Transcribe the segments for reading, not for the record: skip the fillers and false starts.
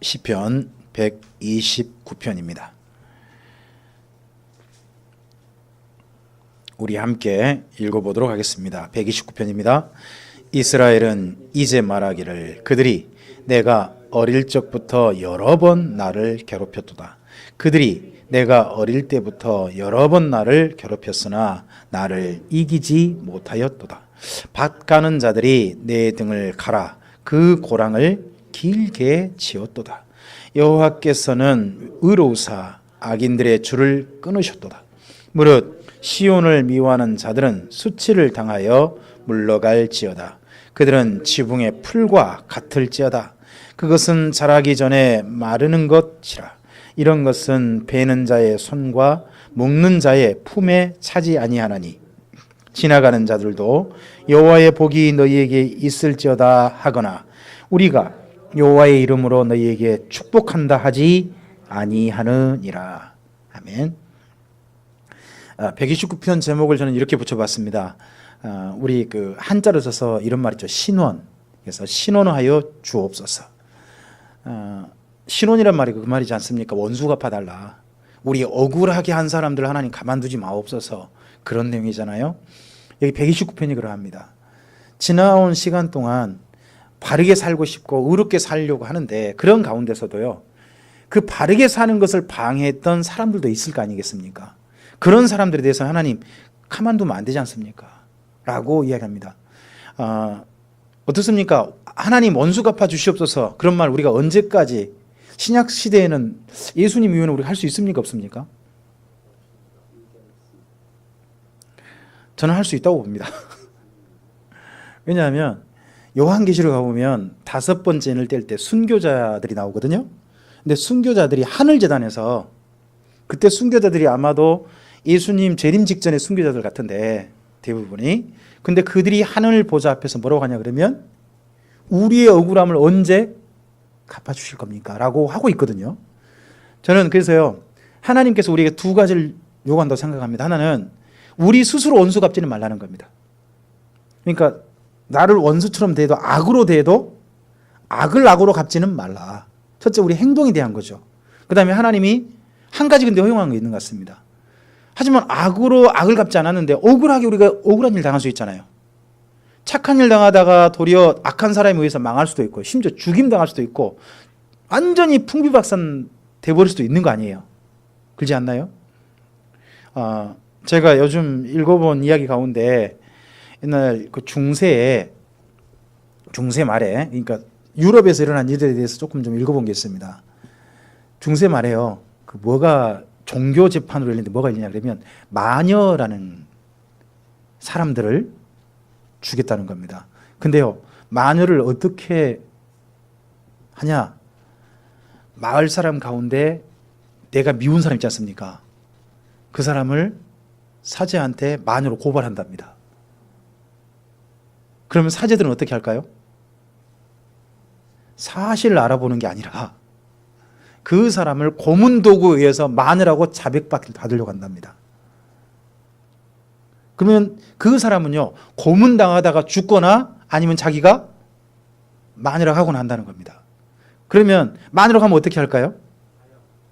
시편 129편입니다. 우리 함께 읽어보도록 하겠습니다. 129편입니다. 이스라엘은 이제 말하기를 그들이 내가 어릴 적부터 여러 번 나를 괴롭혔도다. 그들이 내가 어릴 때부터 여러 번 나를 괴롭혔으나 나를 이기지 못하였도다. 밭 가는 자들이 내 등을 갈아 그 고랑을 길게 지었도다. 여호와께서는 의로우사 악인들의 줄을 끊으셨도다. 무릇 시온을 미워하는 자들은 수치를 당하여 물러갈지어다. 그들은 지붕의 풀과 같을지어다. 그것은 자라기 전에 마르는 것이라. 이런 것은 베는 자의 손과 묶는 자의 품에 차지 아니하나니 지나가는 자들도 여호와의 복이 너희에게 있을지어다 하거나 우리가 여호와의 이름으로 너희에게 축복한다 하지 아니하느니라. 아멘. 129편 제목을 저는 이렇게 붙여봤습니다. 우리 그 한자로 써서 이런 말 있죠. 신원. 그래서 신원하여 주옵소서. 신원이란 말이 그 말이지 않습니까? 원수 갚아달라. 우리 억울하게 한 사람들 하나님 가만두지 마옵소서. 그런 내용이잖아요. 여기 129편이 그러합니다. 지나온 시간 동안 바르게 살고 싶고 의롭게 살려고 하는데 그런 가운데서도요, 그 바르게 사는 것을 방해했던 사람들도 있을 거 아니겠습니까? 그런 사람들에 대해서 하나님 가만두면 안 되지 않습니까? 라고 이야기합니다. 어떻습니까? 하나님 원수 갚아 주시옵소서. 그런 말 우리가 언제까지, 신약 시대에는 예수님 이후에는 우리가 할 수 있습니까? 없습니까? 저는 할 수 있다고 봅니다. 왜냐하면 요한계시록 가보면 5번째 을 뗄 때 순교자들이 나오거든요. 근데 순교자들이 하늘재단에서, 그때 순교자들이 아마도 예수님 재림 직전의 순교자들 같은데 대부분이, 근데 그들이 하늘 보좌 앞에서 뭐라고 하냐 그러면 우리의 억울함을 언제 갚아주실 겁니까? 라고 하고 있거든요. 저는 그래서요, 하나님께서 우리에게 두 가지를 요구한다고 생각합니다. 하나는 우리 스스로 원수 갚지는 말라는 겁니다. 그러니까 나를 원수처럼 대해도, 악으로 대해도 악을 악으로 갚지는 말라. 첫째, 우리 행동에 대한 거죠. 그 다음에 하나님이 한 가지 근데 허용한 게 있는 것 같습니다. 하지만 악으로 악을 갚지 않았는데 억울하게 우리가 억울한 일 당할 수 있잖아요. 착한 일 당하다가 도리어 악한 사람에 의해서 망할 수도 있고, 심지어 죽임 당할 수도 있고, 완전히 풍비박산 돼버릴 수도 있는 거 아니에요. 그렇지 않나요? 제가 요즘 읽어본 이야기 가운데 옛날 그 중세 말에, 그러니까 유럽에서 일어난 일들에 대해서 조금 좀 읽어본 게 있습니다. 중세 말에요, 그 뭐가 종교 재판으로 열리는데 뭐가 있냐 그러면 마녀라는 사람들을 죽였다는 겁니다. 근데요, 마녀를 어떻게 하냐? 마을 사람 가운데 내가 미운 사람 있지 않습니까? 그 사람을 사제한테 마녀로 고발한답니다. 그러면 사제들은 어떻게 할까요? 사실을 알아보는 게 아니라 그 사람을 고문도구에 의해서 마녀라고 자백받으려고 한답니다. 그러면 그 사람은요, 고문당하다가 죽거나 아니면 자기가 마녀라고 하거나 한다는 겁니다. 그러면 마녀라고 하면 어떻게 할까요?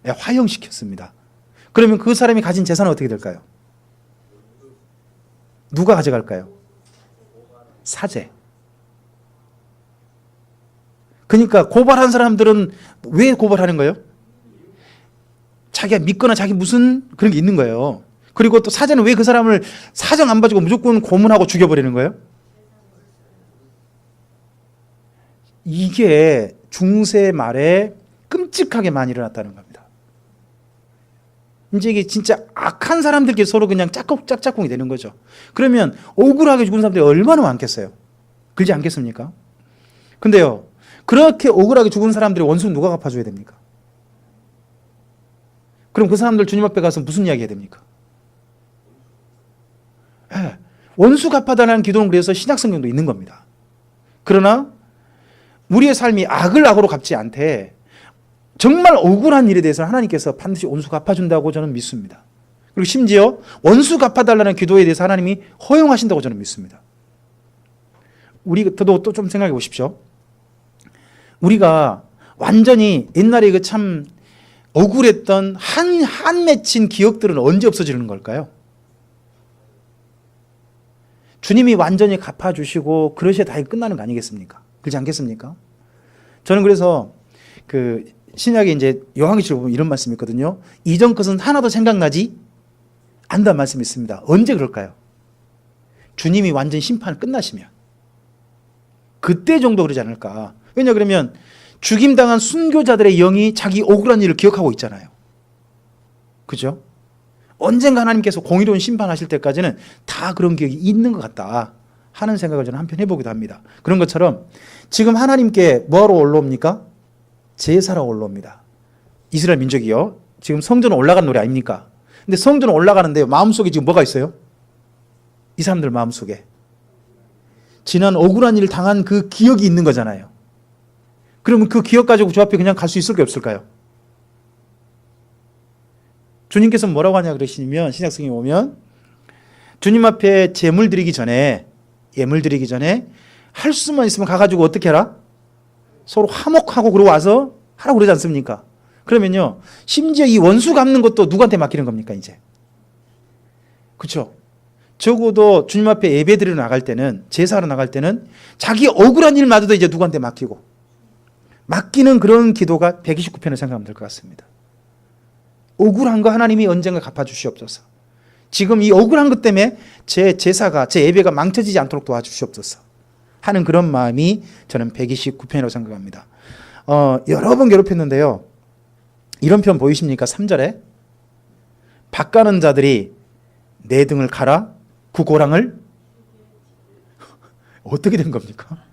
네, 화형시켰습니다. 그러면 그 사람이 가진 재산은 어떻게 될까요? 누가 가져갈까요? 사제. 그러니까 고발한 사람들은 왜 고발하는 거예요? 자기가 믿거나 자기 무슨 그런 게 있는 거예요. 그리고 또 사제는 왜 그 사람을 사정 안 봐주고 무조건 고문하고 죽여버리는 거예요? 이게 중세 말에 끔찍하게 많이 일어났다는 겁니다. 이제 이게 진짜 악한 사람들끼리 서로 그냥 짝짝꿍이 되는 거죠. 그러면 억울하게 죽은 사람들이 얼마나 많겠어요? 그러지 않겠습니까? 근데요, 그렇게 억울하게 죽은 사람들의 원수는 누가 갚아줘야 됩니까? 그럼 그 사람들 주님 앞에 가서 무슨 이야기 해야 됩니까? 네, 원수 갚아달라는 기도는 그래서 신약 성경도 있는 겁니다. 그러나 우리의 삶이 악을 악으로 갚지 않되 정말 억울한 일에 대해서는 하나님께서 반드시 원수 갚아준다고 저는 믿습니다. 그리고 심지어 원수 갚아달라는 기도에 대해서 하나님이 허용하신다고 저는 믿습니다. 우리도 또 좀 생각해 보십시오. 우리가 완전히 옛날에 그 참 억울했던 한 맺힌 기억들은 언제 없어지는 걸까요? 주님이 완전히 갚아주시고 그러셔야 다 끝나는 거 아니겠습니까? 그렇지 않겠습니까? 저는 그래서 그 신약에 이제 요한계시록 보면 이런 말씀이 있거든요. 이전 것은 하나도 생각나지 않는다는 말씀이 있습니다. 언제 그럴까요? 주님이 완전 심판 끝나시면 그때 정도 그러지 않을까. 왜냐 그러면 죽임당한 순교자들의 영이 자기 억울한 일을 기억하고 있잖아요. 그죠? 언젠가 하나님께서 공의로운 심판하실 때까지는 다 그런 기억이 있는 것 같다 하는 생각을 저는 한편 해보기도 합니다. 그런 것처럼 지금 하나님께 뭐하러 올라옵니까? 제사로 올라옵니다. 이스라엘 민족이요. 지금 성전 올라간 노래 아닙니까? 근데 성전 올라가는데 마음속에 지금 뭐가 있어요? 이 사람들 마음속에 지난 억울한 일을 당한 그 기억이 있는 거잖아요. 그러면 그 기억 가지고 주 앞에 그냥 갈 수 있을까요? 없을까요? 주님께서 뭐라고 하냐 그러시면 신약성경에 보면 주님 앞에 예물 드리기 전에 할 수만 있으면 가가지고 어떻게 해라? 서로 화목하고 그러고 와서 하라고 그러지 않습니까? 그러면요 심지어 이 원수 갚는 것도 누구한테 맡기는 겁니까 이제? 그렇죠? 적어도 주님 앞에 예배 드리러 나갈 때는 제사하러 나갈 때는 자기 억울한 일마저도 이제 누구한테 맡기는 그런 기도가 129편을 생각하면 될 것 같습니다. 억울한 거 하나님이 언젠가 갚아주시옵소서. 지금 이 억울한 것 때문에 제 제사가 제 예배가 망쳐지지 않도록 도와주시옵소서 하는 그런 마음이 저는 129편이라고 생각합니다. 여러 번 괴롭혔는데요. 이런 편 보이십니까? 3절에 밭가는 자들이 내 등을 갈아 그 고랑을 어떻게 된 겁니까?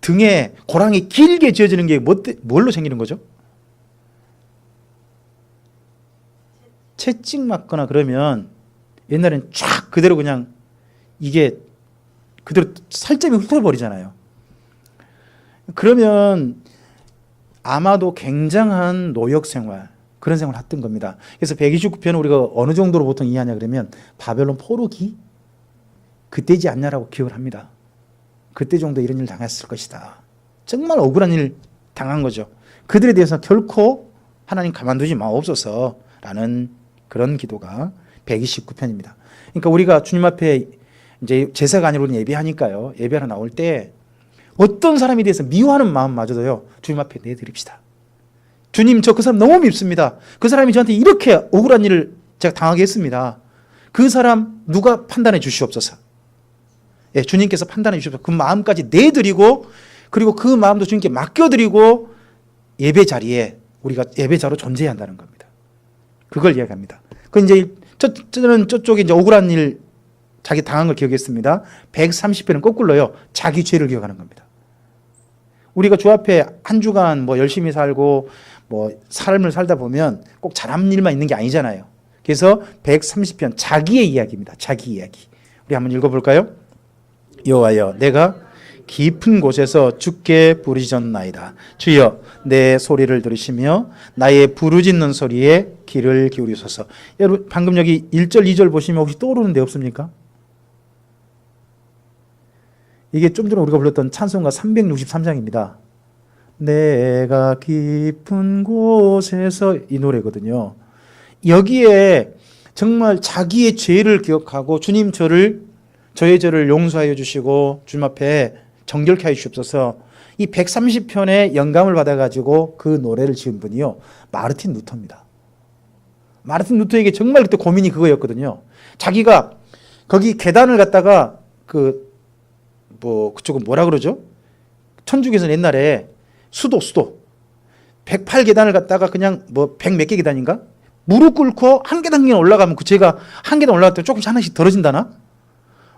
등에 고랑이 길게 지어지는 게 뭘로 생기는 거죠? 채찍 맞거나 그러면 옛날엔 쫙 그대로 그냥 이게 그대로 살점이 훑어버리잖아요. 그러면 아마도 굉장한 노역 생활, 그런 생활을 했던 겁니다. 그래서 129편은 우리가 어느 정도로 보통 이해하냐 그러면 바벨론 포로기? 그때지 않냐라고 기억을 합니다. 그때 정도 이런 일 당했을 것이다. 정말 억울한 일 당한 거죠. 그들에 대해서 결코 하나님 가만두지 마옵소서라는 그런 기도가 129편입니다. 그러니까 우리가 주님 앞에 이제 제사가 아니라 예배하니까요. 예배하러 나올 때 어떤 사람에 대해서 미워하는 마음마저도요. 주님 앞에 내드립시다. 주님 저 그 사람 너무 밉습니다. 그 사람이 저한테 이렇게 억울한 일을 제가 당하게 했습니다. 그 사람 누가 판단해 주시옵소서. 예, 주님께서 판단해 주시옵소서. 그 마음까지 내드리고 그리고 그 마음도 주님께 맡겨드리고 예배 자리에 우리가 예배자로 존재해야 한다는 겁니다. 그걸 이야기합니다. 그 이제 저는 저쪽에 이제 억울한 일 자기 당한 걸 기억했습니다. 130편은 거꾸로요. 자기 죄를 기억하는 겁니다. 우리가 주 앞에 한 주간 뭐 열심히 살고 뭐 삶을 살다 보면 꼭 잘한 일만 있는 게 아니잖아요. 그래서 130편 자기의 이야기입니다. 자기 이야기. 우리 한번 읽어볼까요? 여호와여 내가 깊은 곳에서 주께 부르짖었나이다. 주여 내 소리를 들으시며 나의 부르짖는 소리에 귀를 기울이소서. 여러분 방금 여기 1절 2절 보시면 혹시 떠오르는 데 없습니까? 이게 좀 전에 우리가 불렀던 찬송가 363장입니다. 내가 깊은 곳에서 이 노래거든요. 여기에 정말 자기의 죄를 기억하고 주님 저의 죄를 용서하여 주시고 주님 앞에 정결케 하여 주시옵소서. 이 130편의 영감을 받아가지고 그 노래를 지은 분이요. 마르틴 루터입니다. 마르틴 루터에게 정말 그때 고민이 그거였거든요. 자기가 거기 계단을 갖다가 그쪽은 뭐라 그러죠? 천주교에서는 옛날에 수도 108계단을 갖다가 그냥 뭐 100 몇 개 계단인가? 무릎 꿇고 한 계단 그냥 올라가면 그 죄가 한 계단 올라갈 때 조금씩 하나씩 덜어진다나?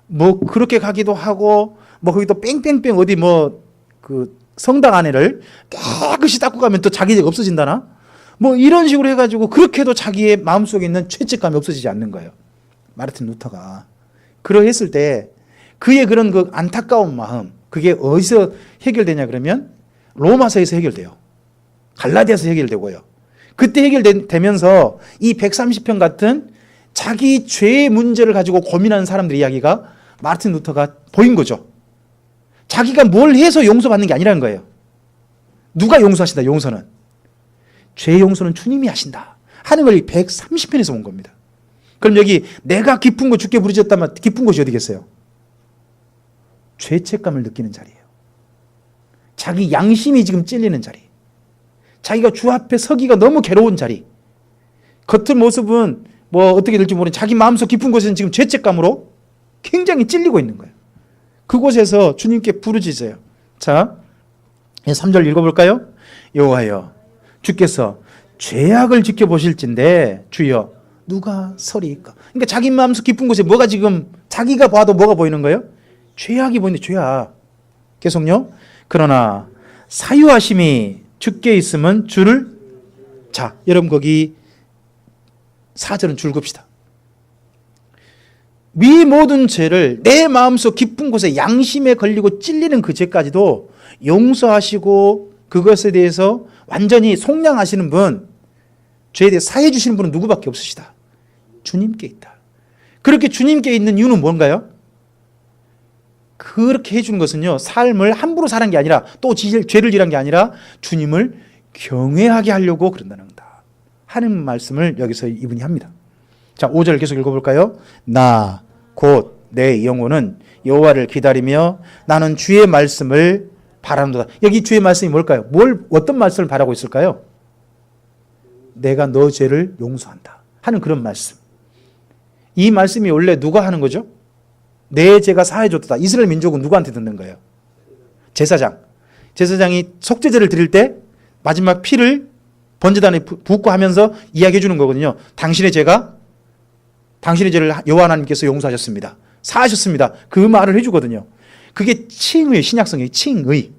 뭐 그렇게 가기도 하고 뭐 거기 또 뺑뺑뺑 어디 뭐 그 성당 안에를 깨끗이 닦고 가면 또 자기 죄가 없어진다나? 뭐 이런 식으로 해가지고 그렇게도 자기의 마음속에 있는 죄책감이 없어지지 않는 거예요. 마르틴 루터가. 그러했을 때 그의 그런 그 안타까운 마음 그게 어디서 해결되냐 그러면 로마서에서 해결돼요. 갈라디아서 해결되고요. 그때 해결되면서 이 130편 같은 자기 죄의 문제를 가지고 고민하는 사람들의 이야기가 마르틴 루터가 보인 거죠. 자기가 뭘 해서 용서받는 게 아니라는 거예요. 누가 용서하신다? 용서는 죄 용서는 주님이 하신다 하는 걸 130편에서 온 겁니다. 그럼 여기 내가 깊은 곳 주께 부르짖었다면 깊은 곳이 어디겠어요? 죄책감을 느끼는 자리예요. 자기 양심이 지금 찔리는 자리, 자기가 주 앞에 서기가 너무 괴로운 자리, 겉은 모습은 뭐 어떻게 될지 모르는 자기 마음속 깊은 곳에는 지금 죄책감으로 굉장히 찔리고 있는 거예요. 그곳에서 주님께 부르짖어요. 자, 3절 읽어볼까요? 여호와여 주께서 죄악을 지켜보실진데 주여 누가 서리이까. 그러니까 자기 마음속 깊은 곳에 뭐가 지금 자기가 봐도 뭐가 보이는 거예요? 죄악이 보이는데 죄악. 계속요. 그러나 사유하심이 주께 있으면 주를. 자, 여러분 거기 4절은 줄 긋읍시다. 위 모든 죄를 내 마음속 깊은 곳에 양심에 걸리고 찔리는 그 죄까지도 용서하시고 그것에 대해서 완전히 속량하시는 분, 죄에 대해 사해 주시는 분은 누구밖에 없으시다. 주님께 있다. 그렇게 주님께 있는 이유는 뭔가요? 그렇게 해주는 것은요, 삶을 함부로 사는 게 아니라 또 죄를 지은 게 아니라 주님을 경외하게 하려고 그런다는 거다 하는 말씀을 여기서 이분이 합니다. 자, 5절 계속 읽어볼까요? 나 곧 내 영혼은 여호와를 기다리며 나는 주의 말씀을 바라는도다. 여기 주의 말씀이 뭘까요? 어떤 말씀을 바라고 있을까요? 내가 너 죄를 용서한다 하는 그런 말씀. 이 말씀이 원래 누가 하는 거죠? 내 죄가 사해졌다. 이스라엘 민족은 누구한테 듣는 거예요? 제사장. 제사장이 속죄제를 드릴 때 마지막 피를 번제단에 붓고 하면서 이야기해 주는 거거든요. 당신의 죄를 여호와 하나님께서 용서하셨습니다. 사하셨습니다. 그 말을 해주거든요. 그게 칭의, 신약성의 칭의.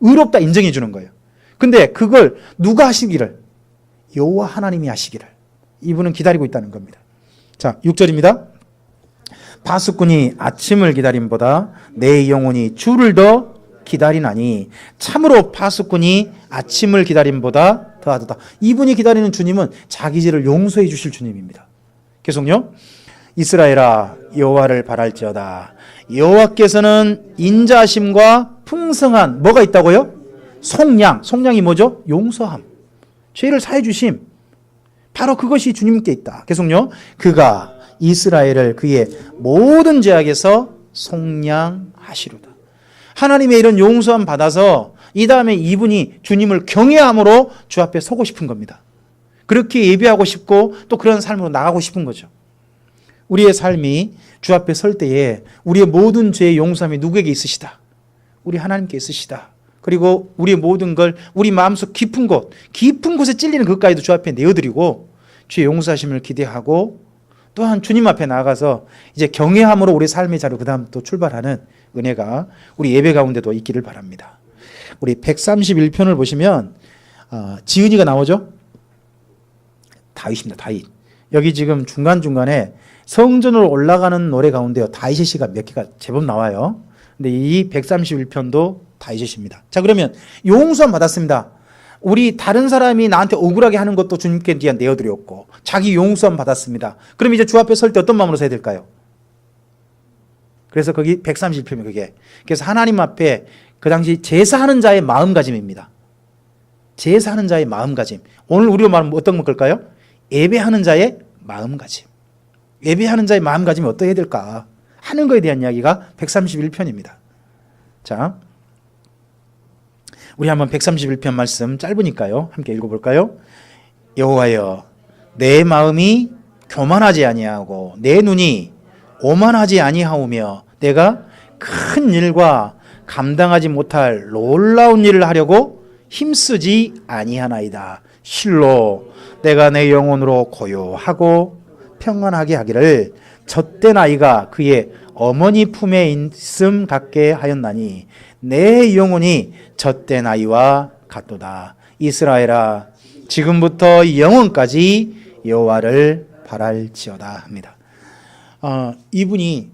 의롭다 인정해 주는 거예요. 근데 그걸 누가 하시기를? 여호와 하나님이 하시기를. 이분은 기다리고 있다는 겁니다. 자, 6절입니다. 파수꾼이 아침을 기다림보다 내 영혼이 주를 더 기다리나니 참으로 파수꾼이 아침을 기다림보다 더하도다. 이분이 기다리는 주님은 자기 죄를 용서해 주실 주님입니다. 계속요. 이스라엘아 여호와를 바랄지어다. 여호와께서는 인자하심과 풍성한 뭐가 있다고요? 속량이 뭐죠? 용서함. 죄를 사해 주심. 바로 그것이 주님께 있다. 계속요. 그가 이스라엘을 그의 모든 죄악에서 속량하시로다. 하나님의 이런 용서함 받아서 이 다음에 이분이 주님을 경외함으로 주 앞에 서고 싶은 겁니다. 그렇게 예배하고 싶고 또 그런 삶으로 나가고 싶은 거죠. 우리의 삶이 주 앞에 설 때에 우리의 모든 죄의 용서함이 누구에게 있으시다? 우리 하나님께 있으시다. 그리고 우리의 모든 걸 우리 마음속 깊은 곳에 찔리는 것까지도 주 앞에 내어드리고 주의 용서하심을 기대하고 또한 주님 앞에 나아가서 이제 경외함으로 우리 삶의 자리로 그 다음 또 출발하는 은혜가 우리 예배 가운데도 있기를 바랍니다. 우리 131편을 보시면 지은이가 나오죠? 다윗입니다. 다윗. 여기 지금 중간중간에 성전으로 올라가는 노래 가운데요, 다윗의 시가 몇 개가 제법 나와요. 근데 이 131편도 다윗의 시입니다. 자, 그러면 용서함 받았습니다. 우리 다른 사람이 나한테 억울하게 하는 것도 주님께 내어드렸고 자기 용서함 받았습니다. 그럼 이제 주 앞에 설 때 어떤 마음으로 서야 될까요? 그래서 거기 131편이 그게. 그래서 하나님 앞에 그 당시 제사하는 자의 마음가짐입니다. 제사하는 자의 마음가짐. 오늘 우리로 말하면 어떤 걸까요? 예배하는 자의 마음가짐. 예배하는 자의 마음가짐이 어떠해야 될까 하는 것에 대한 이야기가 131편입니다. 자, 우리 한번 131편 말씀 짧으니까요, 함께 읽어볼까요? 여호와여 내 마음이 교만하지 아니하고 내 눈이 오만하지 아니하오며 내가 큰 일과 감당하지 못할 놀라운 일을 하려고 힘쓰지 아니하나이다. 실로 내가 내 영혼으로 고요하고 평안하게 하기를 젖된 아이가 그의 어머니 품에 있음 같게 하였나니 내 영혼이 젖된 아이와 같도다. 이스라엘아 지금부터 영원까지 여호와를 바랄지어다 합니다. 이분이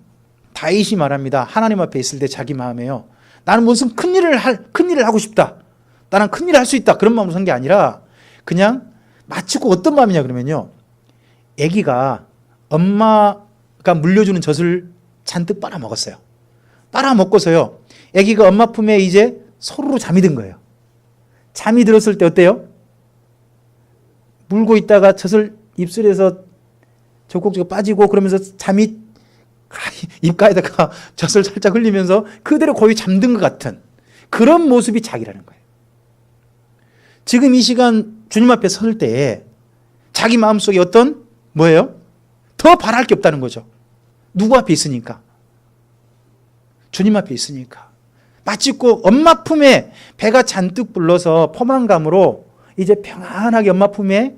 다윗이 말합니다. 하나님 앞에 있을 때 자기 마음에요, 나는 무슨 큰 일을 하고 싶다, 나는 큰 일을 할 수 있다, 그런 마음으로 산 게 아니라 그냥 마치고 어떤 마음이냐 그러면요, 아기가 엄마가 물려주는 젖을 잔뜩 빨아먹었어요. 빨아먹고서요 아기가 엄마 품에 이제 서로로 잠이 든 거예요. 잠이 들었을 때 어때요? 물고 있다가 젖을 입술에서 젖꼭지가 빠지고 그러면서 잠이 입가에다가 젖을 살짝 흘리면서 그대로 거의 잠든 것 같은 그런 모습이 자기라는 거예요. 지금 이 시간 주님 앞에 설 때에 자기 마음속에 어떤 뭐예요? 더 바랄 게 없다는 거죠. 누구 앞에 있으니까? 주님 앞에 있으니까. 마치 꼭 엄마 품에 배가 잔뜩 불러서 포만감으로 이제 평안하게 엄마 품에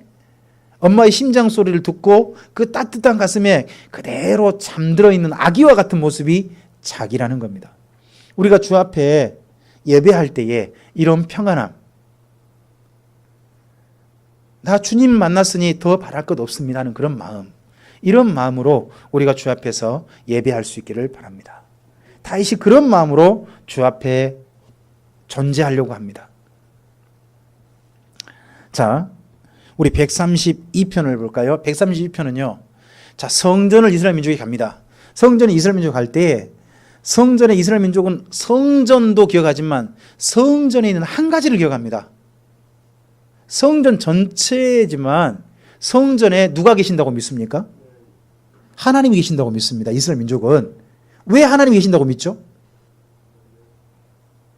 엄마의 심장 소리를 듣고 그 따뜻한 가슴에 그대로 잠들어 있는 아기와 같은 모습이 자기라는 겁니다. 우리가 주 앞에 예배할 때에 이런 평안함, 나 주님 만났으니 더 바랄 것 없습니다 하는 그런 마음, 이런 마음으로 우리가 주 앞에서 예배할 수 있기를 바랍니다. 다윗이 그런 마음으로 주 앞에 존재하려고 합니다. 자, 우리 132편을 볼까요? 132편은요. 자, 성전을 이스라엘 민족이 갑니다. 성전에 이스라엘 민족이 갈 때 성전에 이스라엘 민족은 성전도 기억하지만 성전에 있는 한 가지를 기억합니다. 성전 전체지만 성전에 누가 계신다고 믿습니까? 하나님이 계신다고 믿습니다. 이스라엘 민족은. 왜 하나님이 계신다고 믿죠?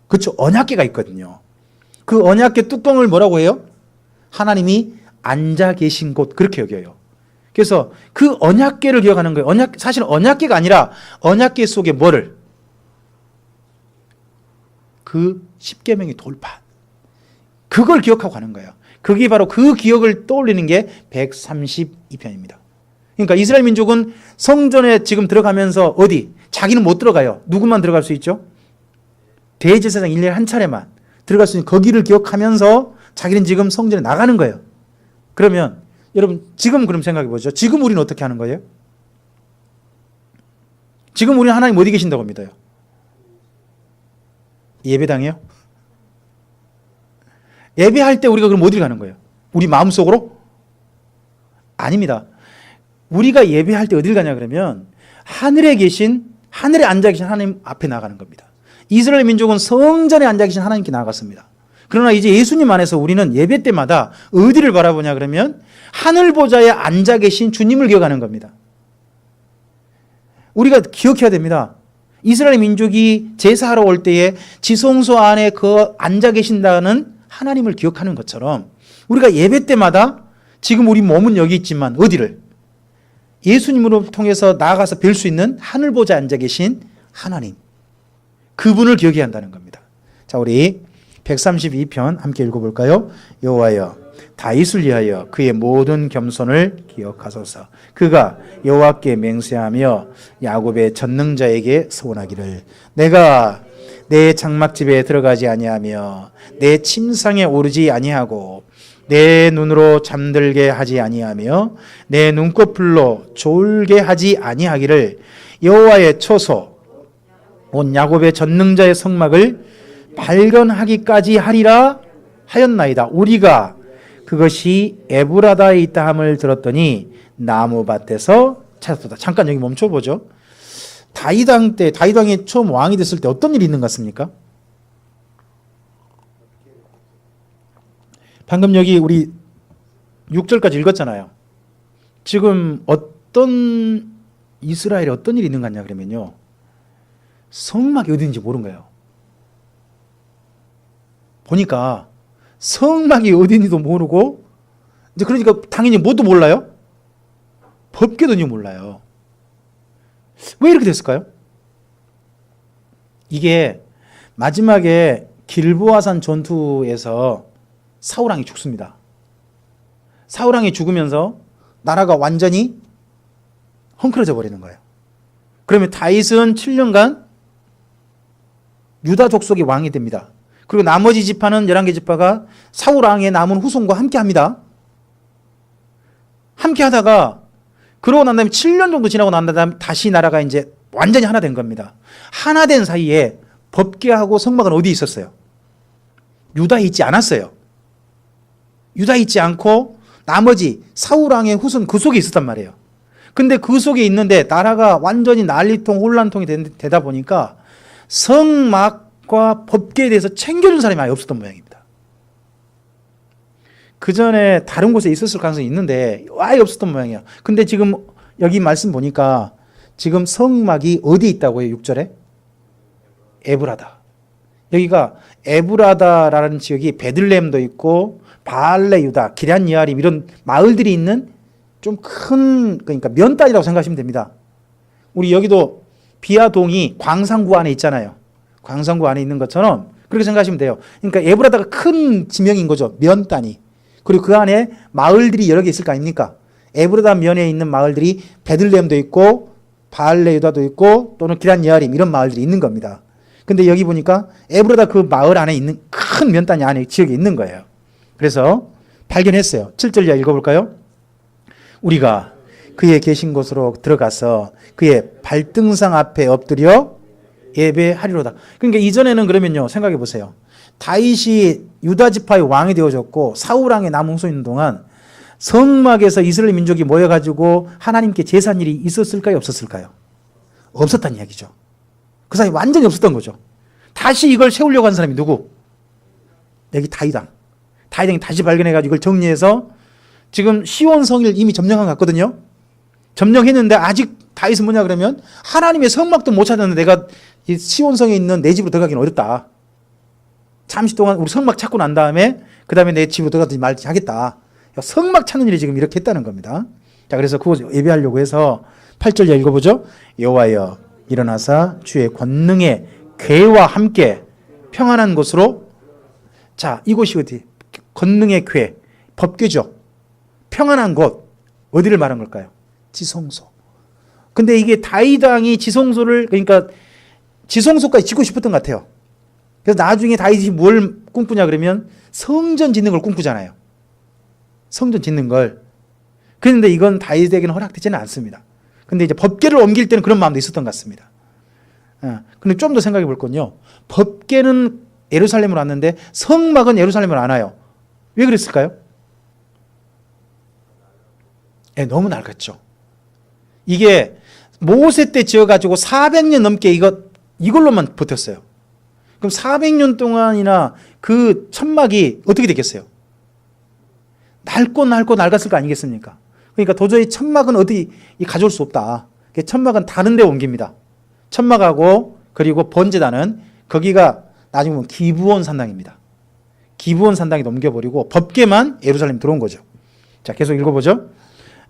그렇죠. 언약궤가 있거든요. 그 언약궤 뚜껑을 뭐라고 해요? 하나님이 앉아 계신 곳, 그렇게 여겨요. 그래서 그 언약궤를 기억하는 거예요. 사실 언약궤가 아니라 언약궤 속에 뭐를? 그 십계명의 돌판. 그걸 기억하고 가는 거예요. 그게 바로 그 기억을 떠올리는 게 132편입니다. 그러니까 이스라엘 민족은 성전에 지금 들어가면서 어디? 자기는 못 들어가요. 누구만 들어갈 수 있죠? 대제사장 1년에 한 차례만 들어갈 수 있는 거기를 기억하면서 자기는 지금 성전에 나가는 거예요. 그러면 여러분 지금 그럼 생각해 보죠. 지금 우리는 어떻게 하는 거예요? 지금 우리는 하나님 어디 계신다고 믿어요? 예배당이요? 예배할 때 우리가 그럼 어디를 가는 거예요? 우리 마음속으로? 아닙니다. 우리가 예배할 때 어디를 가냐 그러면 하늘에 앉아 계신 하나님 앞에 나가는 겁니다. 이스라엘 민족은 성전에 앉아 계신 하나님께 나아갔습니다. 그러나 이제 예수님 안에서 우리는 예배 때마다 어디를 바라보냐 그러면 하늘 보좌에 앉아 계신 주님을 기억하는 겁니다. 우리가 기억해야 됩니다. 이스라엘 민족이 제사하러 올 때에 지성소 안에 그 앉아 계신다는 하나님을 기억하는 것처럼 우리가 예배 때마다 지금 우리 몸은 여기 있지만 어디를? 예수님으로 통해서 나아가서 뵐 수 있는 하늘 보좌에 앉아 계신 하나님, 그분을 기억해야 한다는 겁니다. 자, 우리 132편 함께 읽어볼까요? 여호와여 다윗을 위하여 그의 모든 겸손을 기억하소서. 그가 여호와께 맹세하며 야곱의 전능자에게 서원하기를 내가 내 장막집에 들어가지 아니하며 내 침상에 오르지 아니하고 내 눈으로 잠들게 하지 아니하며 내 눈꺼풀로 졸게 하지 아니하기를 여호와의 초소 온 야곱의 전능자의 성막을 발견하기까지 하리라 하였나이다. 우리가 그것이 에브라다에 있다 함을 들었더니 나무밭에서 찾았다. 잠깐 여기 멈춰보죠. 다윗 왕이 처음 왕이 됐을 때 어떤 일이 있는 것 같습니까? 방금 여기 우리 6절까지 읽었잖아요. 지금 이스라엘에 어떤 일이 있는 것 같냐 그러면요. 성막이 어디 있는지 모르는 거예요. 보니까 성막이 어디 있는지도 모르고 이제 그러니까 당연히 뭣도 몰라요? 법궤도 몰라요. 왜 이렇게 됐을까요? 이게 마지막에 길보아산 전투에서 사울왕이 죽습니다. 사울왕이 죽으면서 나라가 완전히 헝클어져 버리는 거예요. 그러면 다윗은 7년간 유다 족속의 왕이 됩니다. 그리고 나머지 지파는 11개 지파가 사울왕의 남은 후손과 함께 합니다. 함께 하다가 그러고 난 다음에 7년 정도 지나고 난 다음에 다시 나라가 이제 완전히 하나 된 겁니다. 하나 된 사이에 법궤하고 성막은 어디 있었어요? 유다에 있지 않았어요. 유다에 있지 않고 나머지 사울왕의 후손 그 속에 있었단 말이에요. 근데 그 속에 있는데 나라가 완전히 난리통 혼란통이 되다 보니까 성막과 법궤에 대해서 챙겨준 사람이 아예 없었던 모양입니다. 그 전에 다른 곳에 있었을 가능성이 있는데 아예 없었던 모양이에요. 근데 지금 여기 말씀 보니까 지금 성막이 어디에 있다고 해요? 6절에? 에브라다. 여기가 에브라다라는 지역이 베들레헴도 있고 바알레 유다, 기럇 여아림 이런 마을들이 있는 좀 큰, 그러니까 면단이라고 생각하시면 됩니다. 우리 여기도 비아동이 광산구 안에 있잖아요. 광산구 안에 있는 것처럼 그렇게 생각하시면 돼요. 그러니까 에브라다가 큰 지명인 거죠. 면 단위. 그리고 그 안에 마을들이 여러 개 있을 거 아닙니까? 에브라다 면에 있는 마을들이 베들레헴도 있고 바알레 유다도 있고 또는 기럇 여아림 이런 마을들이 있는 겁니다. 근데 여기 보니까 에브라다 그 마을 안에 있는 큰 면 단위 안에 지역이 있는 거예요. 그래서 발견했어요. 7절 이하 읽어볼까요? 우리가 그의 계신 곳으로 들어가서 그의 발등상 앞에 엎드려 예배하리로다. 그러니까 이전에는 그러면요, 생각해 보세요. 다윗이 유다 지파의 왕이 되어졌고 사울 왕의 남은 후손 있는 동안 성막에서 이스라엘 민족이 모여가지고 하나님께 제사한 일이 있었을까요? 없었을까요? 없었다는 이야기죠. 그 사이 완전히 없었던 거죠. 다시 이걸 세우려고 한 사람이 누구? 여기 다윗왕. 다윗왕이 다시 발견해가지고 이걸 정리해서 지금 시온 성을 이미 점령한 것 같거든요. 점령했는데 아직 다윗은 뭐냐 그러면 하나님의 성막도 못 찾았는데 내가 이 시온성에 있는 내 집으로 들어가기는 어렵다. 잠시 동안 우리 성막 찾고 난 다음에 그 다음에 내 집으로 들어가든지 말지 하겠다. 성막 찾는 일이 지금 이렇게 했다는 겁니다. 자, 그래서 그거 예배하려고 해서 8절 읽어보죠. 여호와여 일어나사 주의 권능의 궤와 함께 평안한 곳으로. 자, 이곳이 어디? 권능의 궤, 법궤죠. 평안한 곳, 어디를 말한 걸까요? 지성소. 근데 이게 다윗 왕이 지성소를, 그러니까 지성소까지 짓고 싶었던 것 같아요. 그래서 나중에 다윗이 뭘 꿈꾸냐 그러면 성전 짓는 걸 꿈꾸잖아요. 성전 짓는 걸. 그런데 이건 다윗에게는 허락되지는 않습니다. 근데 이제 법궤를 옮길 때는 그런 마음도 있었던 것 같습니다. 근데 좀 더 생각해 볼 건요. 법궤는 예루살렘으로 왔는데 성막은 예루살렘으로 안 와요. 왜 그랬을까요? 너무 낡았죠. 이게 모세 때 지어가지고 400년 넘게 이걸로만 버텼어요. 그럼 400년 동안이나 그 천막이 어떻게 됐겠어요? 낡고 낡았을 거 아니겠습니까? 그러니까 도저히 천막은 어디 가져올 수 없다. 천막은 다른 데 옮깁니다. 천막하고 그리고 번제단은 거기가 나중에 보면 기브온 산당입니다. 기브온 산당에 넘겨버리고 법궤만 예루살렘 들어온 거죠. 자, 계속 읽어보죠.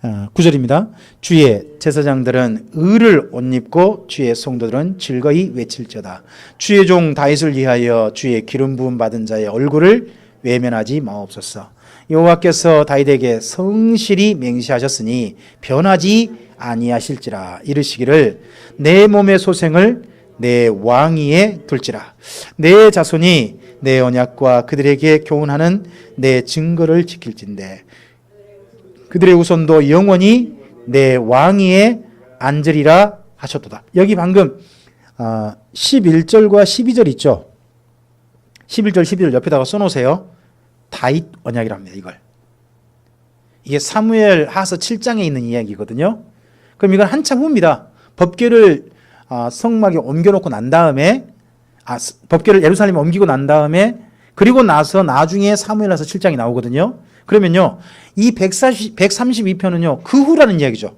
9절입니다. 주의 제사장들은 의를 옷 입고 주의 성도들은 즐거이 외칠지어다. 주의 종 다윗을 위하여 주의 기름 부음 받은 자의 얼굴을 외면하지 마옵소서. 여호와께서 다윗에게 성실히 맹세하셨으니 변하지 아니하실지라. 이르시기를 내 몸의 소생을 내 왕위에 둘지라. 내 자손이 내 언약과 그들에게 교훈하는 내 증거를 지킬진대. 그들의 후손도 영원히 내 왕위에 앉으리라 하셨도다. 여기 방금 11절과 12절 있죠. 11절 12절 옆에다가 써놓으세요. 다윗 언약이라 합니다. 이게 사무엘 하서 7장에 있는 이야기거든요. 그럼 이건 한참 후입니다. 법궤를 성막에 옮겨놓고 난 다음에 법궤를 예루살렘에 옮기고 난 다음에 그리고 나서 나중에 사무엘 하서 7장이 나오거든요. 그러면요, 이 132편은요, 그 후라는 이야기죠.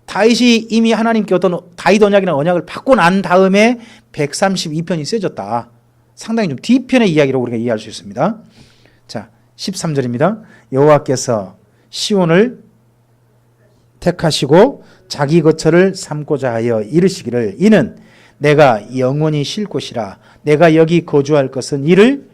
다윗이 이미 하나님께 어떤 다윗 언약이나 언약을 받고 난 다음에 132편이 쓰여졌다. 상당히 좀 뒤편의 이야기로 우리가 이해할 수 있습니다. 자, 13절입니다. 여호와께서 시온을 택하시고 자기 거처를 삼고자 하여 이르시기를 이는 내가 영원히 쉴 곳이라. 내가 여기 거주할 것은 이를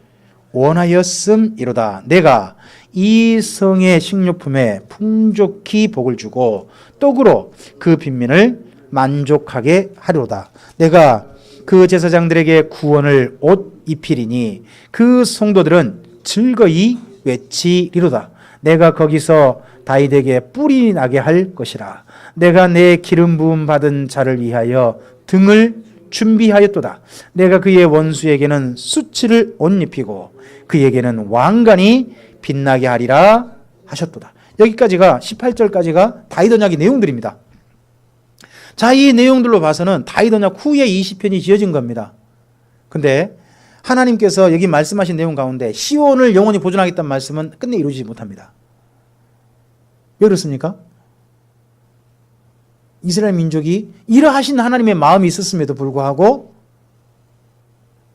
원하였음이로다. 내가 이 성의 식료품에 풍족히 복을 주고 떡으로 그 빈민을 만족하게 하리로다. 내가 그 제사장들에게 구원을 옷 입히리니 그 성도들은 즐거이 외치리로다. 내가 거기서 다윗에게 뿔이 나게 할 것이라. 내가 내 기름 부음 받은 자를 위하여 등을 준비하였도다. 내가 그의 원수에게는 수치를 옷 입히고 그에게는 왕관이 빛나게 하리라 하셨도다. 여기까지가 18절까지가 다윗 언약의 내용들입니다. 자, 이 내용들로 봐서는 다윗 언약 후에 이 시편이 지어진 겁니다. 근데 하나님께서 여기 말씀하신 내용 가운데 시온을 영원히 보존하겠다는 말씀은 끝내 이루어지지 못합니다. 왜 그렇습니까? 이스라엘 민족이 이러하신 하나님의 마음이 있었음에도 불구하고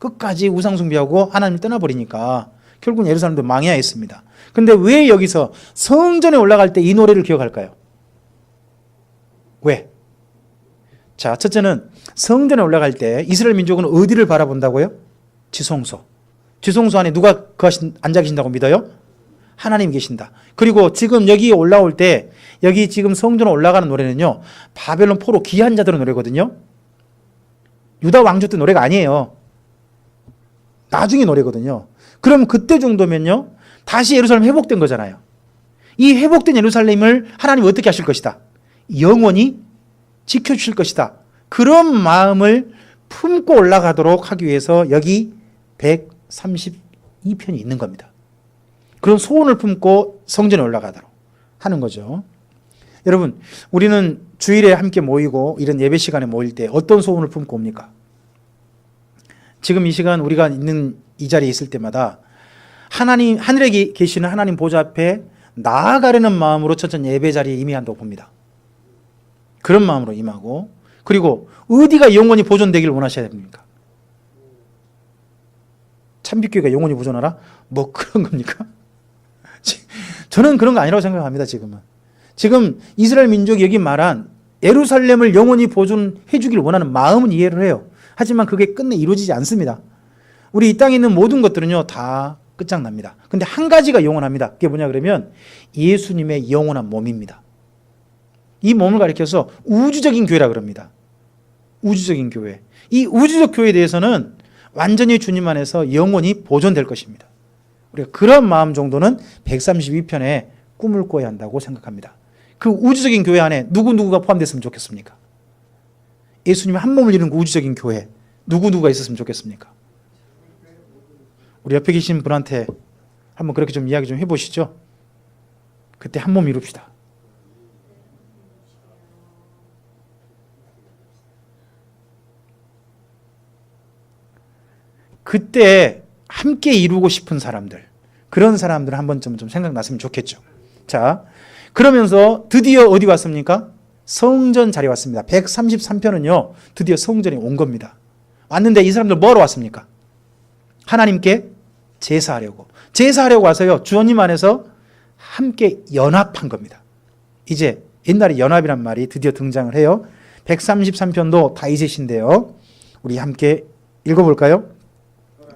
끝까지 우상숭배하고 하나님을 떠나버리니까 결국은 예루살렘도 망해야 했습니다. 근데 왜 여기서 성전에 올라갈 때 이 노래를 기억할까요? 왜? 자, 첫째는 성전에 올라갈 때 이스라엘 민족은 어디를 바라본다고요? 지성소. 지성소 안에 누가 앉아 계신다고 믿어요? 하나님 계신다. 그리고 지금 여기 올라올 때 여기 지금 성전에 올라가는 노래는요, 바벨론 포로 귀한 자들의 노래거든요. 유다 왕조 때 노래가 아니에요. 나중에 노래거든요. 그럼 그때 정도면요, 다시 예루살렘 회복된 거잖아요. 이 회복된 예루살렘을 하나님이 어떻게 하실 것이다? 영원히 지켜주실 것이다. 그런 마음을 품고 올라가도록 하기 위해서 여기 132편이 있는 겁니다. 그런 소원을 품고 성전에 올라가도록 하는 거죠. 여러분, 우리는 주일에 함께 모이고 이런 예배 시간에 모일 때 어떤 소원을 품고 옵니까? 지금 이 시간 우리가 있는 이 자리에 있을 때마다 하나님, 하늘에 계시는 하나님 보좌 앞에 나아가려는 마음으로 천천히 예배 자리에 임해한다고 봅니다. 그런 마음으로 임하고, 그리고 어디가 영원히 보존되기를 원하셔야 됩니까? 참빛교회가 영원히 보존하라? 뭐 그런 겁니까? 저는 그런 거 아니라고 생각합니다. 지금 이스라엘 민족이 여기 말한 예루살렘을 영원히 보존해 주기를 원하는 마음은 이해를 해요. 하지만 그게 끝내 이루어지지 않습니다. 우리 이 땅에 있는 모든 것들은요, 다 끝장납니다. 근데 한 가지가 영원합니다. 그게 뭐냐 그러면 예수님의 영원한 몸입니다. 이 몸을 가리켜서 우주적인 교회라 그럽니다. 우주적인 교회. 이 우주적 교회에 대해서는 완전히 주님 안에서 영원히 보존될 것입니다. 우리가 그런 마음 정도는 132편에 꿈을 꿔야 한다고 생각합니다. 그 우주적인 교회 안에 누구누구가 포함됐으면 좋겠습니까? 예수님이 한 몸을 이루는 그 우주적인 교회, 누구누구가 있었으면 좋겠습니까? 우리 옆에 계신 분한테 한번 그렇게 좀 이야기 좀 해보시죠. 그때 한 몸 이룹시다. 그때 함께 이루고 싶은 사람들, 그런 사람들 한 번쯤 좀 생각났으면 좋겠죠. 자, 그러면서 드디어 어디 왔습니까? 성전 자리에 왔습니다. 133편은요, 드디어 성전에 온 겁니다. 왔는데 이 사람들 뭐하러 왔습니까? 하나님께 제사하려고 와서요, 주님 안에서 함께 연합한 겁니다. 이제 옛날에 연합이란 말이 드디어 등장을 해요. 133편도 다윗의 시인데요, 우리 함께 읽어볼까요?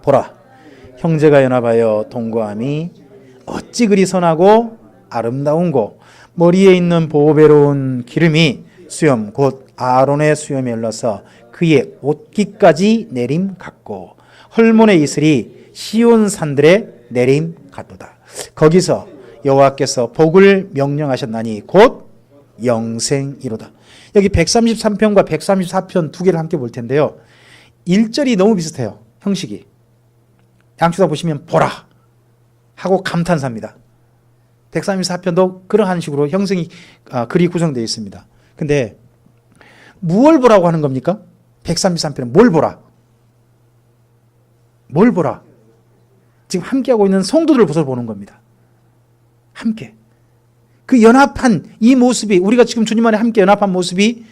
보라, 형제가 연합하여 동거함이 어찌 그리 선하고 아름다운고, 머리에 있는 보배로운 기름이 수염 곧 아론의 수염에 흘러서 그의 옷깃까지 내림 같고, 헐몬의 이슬이 시온 산들의 내림 같도다. 거기서 여호와께서 복을 명령하셨나니 곧 영생이로다. 여기 133편과 134편 두 개를 함께 볼 텐데요, 1절이 너무 비슷해요. 형식이 양쪽다 보시면 보라 하고 감탄사입니다. 134편도 그러한 식으로 글이 구성되어 있습니다. 근데 무엇을 보라고 하는 겁니까? 133편은 뭘 보라? 뭘 보라? 지금 함께하고 있는 성도들을 보서 보는 겁니다. 함께. 그 연합한 이 모습이, 우리가 지금 주님 안에 함께 연합한 모습이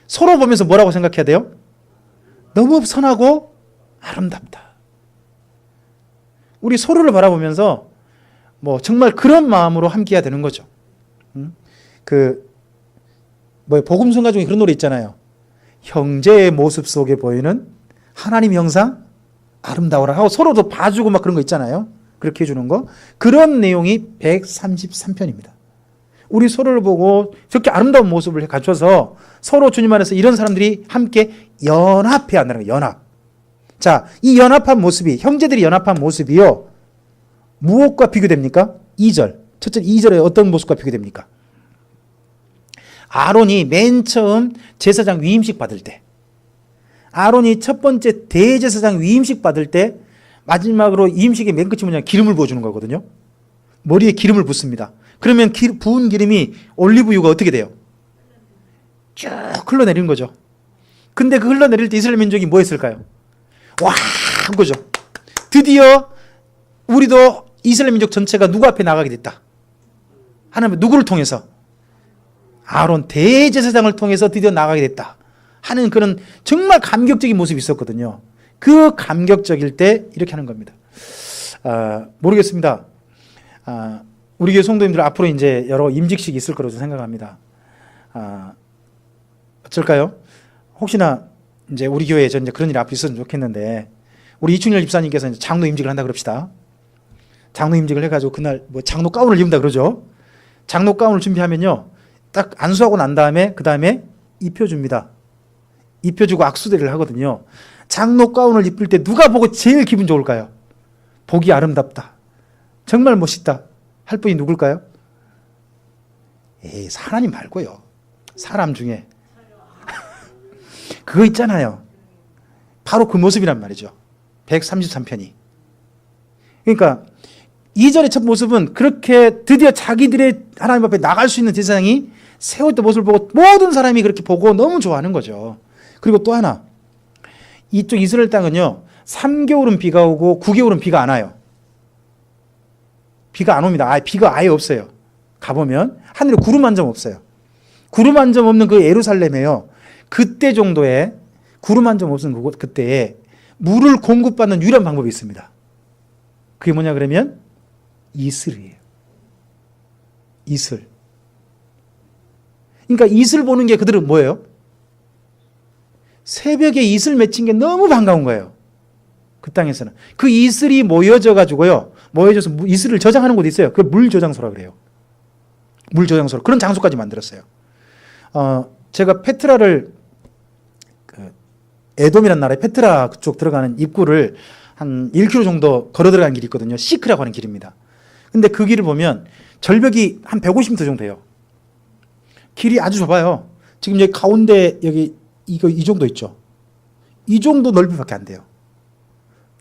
서로 보면서 뭐라고 생각해야 돼요? 너무 선하고 아름답다. 우리 서로를 바라보면서 뭐 정말 그런 마음으로 함께해야 되는 거죠. 복음성가 중에 그런 노래 있잖아요. 형제의 모습 속에 보이는 하나님 형상 아름다워라 하고 서로도 봐주고 막 그런 거 있잖아요. 그렇게 해주는 거. 그런 내용이 133편입니다. 우리 서로를 보고 저렇게 아름다운 모습을 갖춰서 서로 주님 안에서 이런 사람들이 함께 연합해야 한다는 거예요. 연합. 자, 이 연합한 모습이, 형제들이 연합한 모습이요, 무엇과 비교됩니까? 2절. 첫째 2절에 어떤 모습과 비교됩니까? 아론이 맨 처음 제사장 위임식 받을 때, 아론이 첫 번째 대제사장 위임식 받을 때 마지막으로 위임식의 맨 끝이 뭐냐? 기름을 부어주는 거거든요. 머리에 기름을 붓습니다. 그러면 부은 기름이 올리브유가 어떻게 돼요? 쭉 흘러내리는 거죠. 근데 그 흘러내릴 때 이스라엘 민족이 뭐 했을까요? 와! 한 거죠. 드디어 우리도 이스라엘 민족 전체가 누구 앞에 나가게 됐다. 하나님 누구를 통해서? 아론 대제사장을 통해서 드디어 나가게 됐다 하는 그런 정말 감격적인 모습이 있었거든요. 그 감격적일 때 이렇게 하는 겁니다. 모르겠습니다. 우리 교회 성도님들 앞으로 이제 여러 임직식이 있을 거라고 생각합니다. 어쩔까요? 혹시나 이제 우리 교회에 전 이제 그런 일이 앞으로 있었으면 좋겠는데, 우리 이충렬 집사님께서 이제 장로 임직을 한다 그럽시다. 장로 임직을 해가지고 그날 뭐 장로 가운을 입는다 그러죠. 장로 가운을 준비하면요, 딱 안수하고 난 다음에 그 다음에 입혀줍니다. 입혀주고 악수대를 하거든요. 장로 가운을 입을 때 누가 보고 제일 기분 좋을까요? 보기 아름답다, 정말 멋있다 할 분이 누굴까요? 에이, 하나님 말고요. 사람 중에 그거 있잖아요. 바로 그 모습이란 말이죠. 133편이. 그러니까 2절의 첫 모습은 그렇게 드디어 자기들의 하나님 앞에 나갈 수 있는 제사장이 세웠던 모습을 보고 모든 사람이 그렇게 보고 너무 좋아하는 거죠. 그리고 또 하나, 이쪽 이스라엘 땅은요, 3개월은 비가 오고 9개월은 비가 안 와요. 비가 안 옵니다. 비가 아예 없어요. 가보면 하늘에 구름 한 점 없어요. 구름 한 점 없는 그 예루살렘에요, 그때 정도에 구름 한 점 없는 그때에 물을 공급받는 유일한 방법이 있습니다. 그게 뭐냐 그러면 이슬이에요. 이슬. 그러니까 이슬 보는 게 그들은 뭐예요? 새벽에 이슬 맺힌 게 너무 반가운 거예요. 그 땅에서는. 그 이슬이 모여져 가지고요, 모여져서 이슬을 저장하는 곳이 있어요. 그 물저장소라 그래요. 물저장소. 그런 장소까지 만들었어요. 제가 페트라를, 에돔이라는 나라의 페트라 그쪽 들어가는 입구를 한 1km 정도 걸어 들어가는 길이 있거든요. 시크라고 하는 길입니다. 근데 그 길을 보면 절벽이 한 150m 정도 돼요. 길이 아주 좁아요. 지금 여기 가운데 여기 이 정도 있죠. 이 정도 넓이밖에 안 돼요.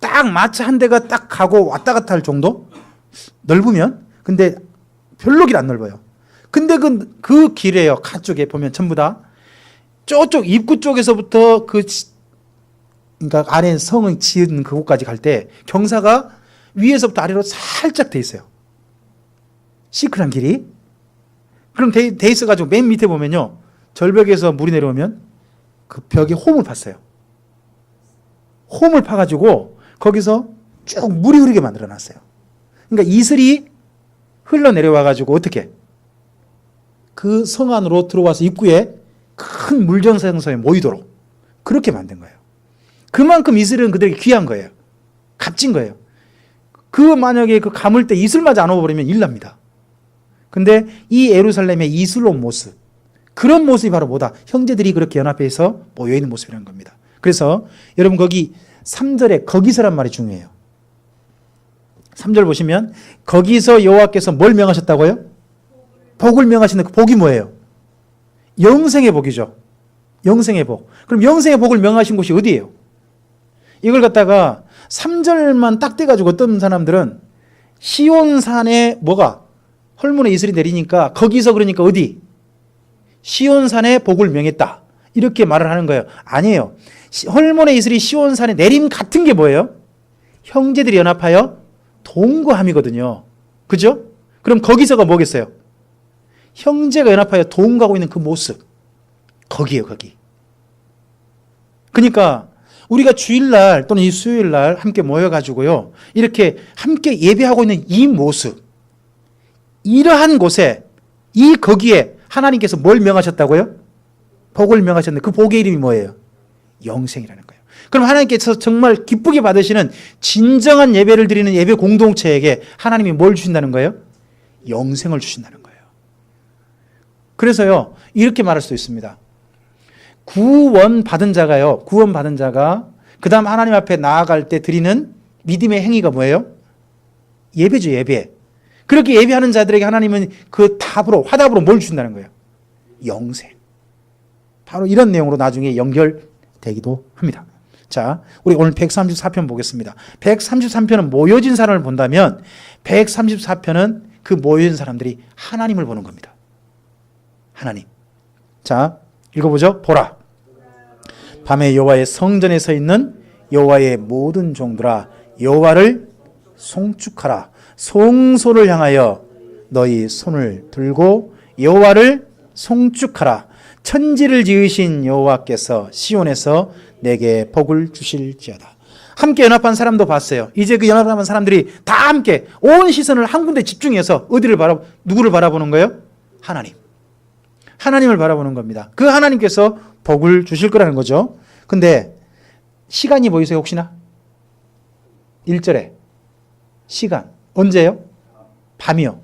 딱 마차 한 대가 딱 가고 왔다 갔다 할 정도 넓으면, 근데 별로 길 안 넓어요. 근데 그 길에요, 가쪽에 보면 전부 다 저쪽 입구 쪽에서부터 그러니까 아래 성을 지은 그곳까지 갈 때 경사가 위에서부터 아래로 살짝 돼 있어요. 시크한 길이. 그럼 돼 있어가지고 맨 밑에 보면요, 절벽에서 물이 내려오면 그 벽에 홈을 팠어요. 홈을 파가지고 거기서 쭉 물이 흐르게 만들어놨어요. 그러니까 이슬이 흘러내려와가지고 어떻게 그 성 안으로 들어와서 입구에 큰 물전생소에 모이도록 그렇게 만든 거예요. 그만큼 이슬은 그들에게 귀한 거예요. 값진 거예요. 만약에 감을 때 이슬마저 안 오버리면 일 납니다. 근데 이 예루살렘의 이슬로운 모습, 그런 모습이 바로 뭐다? 형제들이 그렇게 연합해서 모여있는 모습이라는 겁니다. 그래서 여러분 거기 3절에 거기서란 말이 중요해요. 3절 보시면 거기서 여호와께서 뭘 명하셨다고요? 복을 명하시는 그 복이 뭐예요? 영생의 복이죠. 영생의 복. 그럼 영생의 복을 명하신 곳이 어디예요? 이걸 갖다가 3절만 딱 떼가지고 어떤 사람들은 시온산에 뭐가? 헐문에 이슬이 내리니까 거기서, 그러니까 어디? 시온산에 복을 명했다, 이렇게 말을 하는 거예요. 아니에요. 헐몬의 이슬이 시온산에 내림 같은 게 뭐예요? 형제들이 연합하여 동거함이거든요. 그죠? 그럼 거기서가 뭐겠어요? 형제가 연합하여 동거하고 있는 그 모습, 거기에요, 거기. 그러니까 우리가 주일날 또는 이 수요일날 함께 모여가지고요, 이렇게 함께 예배하고 있는 이 모습, 이러한 곳에, 거기에 하나님께서 뭘 명하셨다고요? 복을 명하셨는데 그 복의 이름이 뭐예요? 영생이라는 거예요. 그럼 하나님께서 정말 기쁘게 받으시는 진정한 예배를 드리는 예배 공동체에게 하나님이 뭘 주신다는 거예요? 영생을 주신다는 거예요. 그래서요, 이렇게 말할 수 있습니다. 구원받은 자가 그 다음 하나님 앞에 나아갈 때 드리는 믿음의 행위가 뭐예요? 예배죠, 예배. 그렇게 예배하는 자들에게 하나님은 그 화답으로 뭘 주신다는 거예요? 영생. 바로 이런 내용으로 나중에 연결되기도 합니다. 자, 우리 오늘 134편 보겠습니다. 133편은 모여진 사람을 본다면 134편은 그 모여진 사람들이 하나님을 보는 겁니다. 하나님. 자, 읽어보죠. 보라. 밤에 여호와의 성전에 서 있는 여호와의 모든 종들아 여호와를 송축하라. 송소를 향하여 너희 손을 들고 여호와를 송축하라. 천지를 지으신 여호와께서 시온에서 내게 복을 주실지어다. 함께 연합한 사람도 봤어요. 이제 그 연합한 사람들이 다 함께 온 시선을 한 군데 집중해서 누구를 바라보는 거예요? 하나님. 하나님을 바라보는 겁니다. 그 하나님께서 복을 주실 거라는 거죠. 근데 시간이 보이세요 혹시나? 1절에 시간 언제요? 밤이요.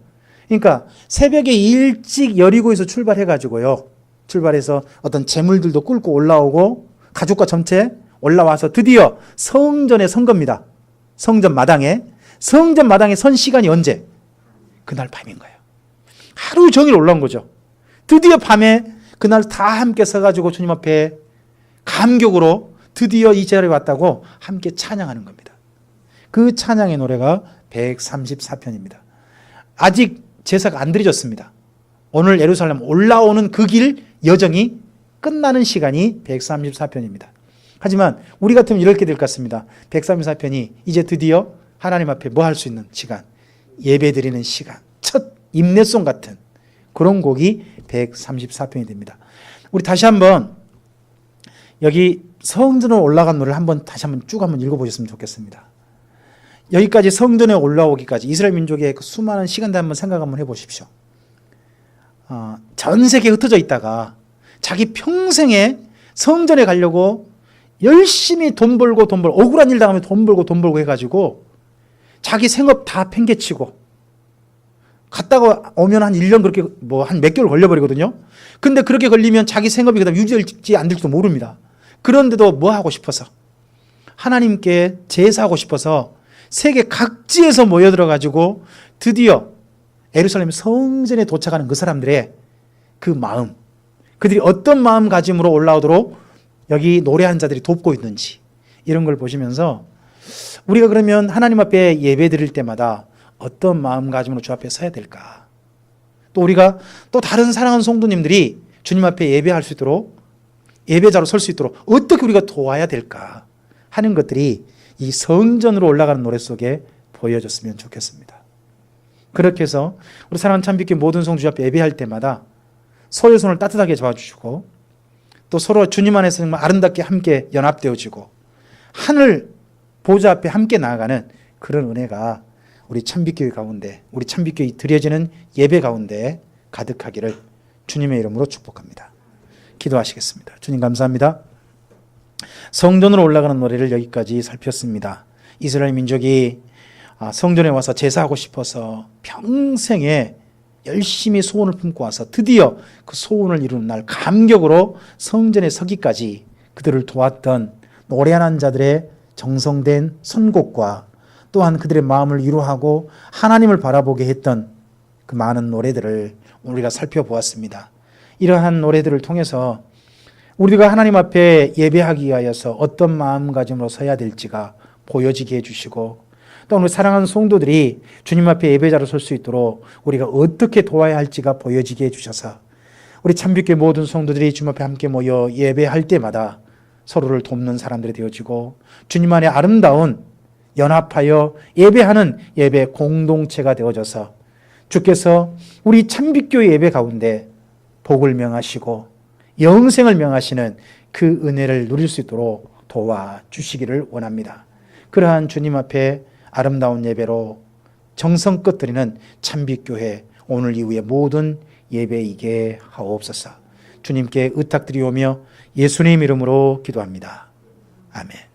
그러니까 새벽에 일찍 여리고에서 출발해가지고요. 출발해서 어떤 재물들도 끌고 올라오고 가족과 전체 올라와서 드디어 성전에 선 겁니다. 성전 마당에 선 시간이 언제? 그날 밤인 거예요. 하루 종일 올라온 거죠. 드디어 밤에 그날 다 함께 서가지고 주님 앞에 감격으로 드디어 이 자리에 왔다고 함께 찬양하는 겁니다. 그 찬양의 노래가 134편입니다. 아직 제사가 안 드려졌습니다. 오늘 예루살렘 올라오는 그 길 여정이 끝나는 시간이 134편입니다. 하지만 우리 같으면 이렇게 될 것 같습니다. 134편이 이제 드디어 하나님 앞에 뭐 할 수 있는 시간, 예배 드리는 시간, 첫 임내송 같은 그런 곡이 134편이 됩니다. 우리 다시 한번 여기 성전으로 올라간 노래를 다시 한번 쭉 한번 읽어보셨으면 좋겠습니다. 여기까지 성전에 올라오기까지 이스라엘 민족의 그 수많은 시간들 한번 생각 한번 해보십시오. 전 세계에 흩어져 있다가 자기 평생에 성전에 가려고 열심히 돈 벌고 억울한 일 당하면 돈 벌고 해가지고 자기 생업 다 팽개치고 갔다가 오면 한 1년 그렇게 한 몇 개월 걸려버리거든요. 근데 그렇게 걸리면 자기 생업이 그다음 유지될지 안 될지도 모릅니다. 그런데도 뭐 하고 싶어서 하나님께 제사하고 싶어서 세계 각지에서 모여들어가지고 드디어 예루살렘 성전에 도착하는 그 사람들의 그 마음, 그들이 어떤 마음가짐으로 올라오도록 여기 노래한 자들이 돕고 있는지 이런 걸 보시면서 우리가 그러면 하나님 앞에 예배 드릴 때마다 어떤 마음가짐으로 주 앞에 서야 될까? 또 우리가 또 다른 사랑하는 성도님들이 주님 앞에 예배할 수 있도록 예배자로 설 수 있도록 어떻게 우리가 도와야 될까 하는 것들이 이 성전으로 올라가는 노래 속에 보여졌으면 좋겠습니다. 그렇게 해서 우리 사랑하는 참빛교회 모든 성주 앞에 예배할 때마다 서로의 손을 따뜻하게 잡아주시고 또 서로 주님 안에서 정말 아름답게 함께 연합되어지고 하늘 보좌 앞에 함께 나아가는 그런 은혜가 우리 참빛교회 가운데 우리 참빛교회 드려지는 예배 가운데 가득하기를 주님의 이름으로 축복합니다. 기도하시겠습니다. 주님 감사합니다. 성전으로 올라가는 노래를 여기까지 살폈습니다. 이스라엘 민족이 성전에 와서 제사하고 싶어서 평생에 열심히 소원을 품고 와서 드디어 그 소원을 이루는 날 감격으로 성전에 서기까지 그들을 도왔던 노래하는 자들의 정성된 선곡과 또한 그들의 마음을 위로하고 하나님을 바라보게 했던 그 많은 노래들을 우리가 살펴보았습니다. 이러한 노래들을 통해서 우리가 하나님 앞에 예배하기 위하여서 어떤 마음가짐으로 서야 될지가 보여지게 해주시고 또 우리 사랑하는 성도들이 주님 앞에 예배자로 설 수 있도록 우리가 어떻게 도와야 할지가 보여지게 해주셔서 우리 참빛교회 모든 성도들이 주님 앞에 함께 모여 예배할 때마다 서로를 돕는 사람들이 되어지고 주님 안에 아름다운 연합하여 예배하는 예배 공동체가 되어져서 주께서 우리 참빛교회 예배 가운데 복을 명하시고 영생을 명하시는 그 은혜를 누릴 수 있도록 도와주시기를 원합니다. 그러한 주님 앞에 아름다운 예배로 정성껏 드리는 참빛교회 오늘 이후에 모든 예배이게 하옵소서. 주님께 의탁드리오며 예수님 이름으로 기도합니다. 아멘.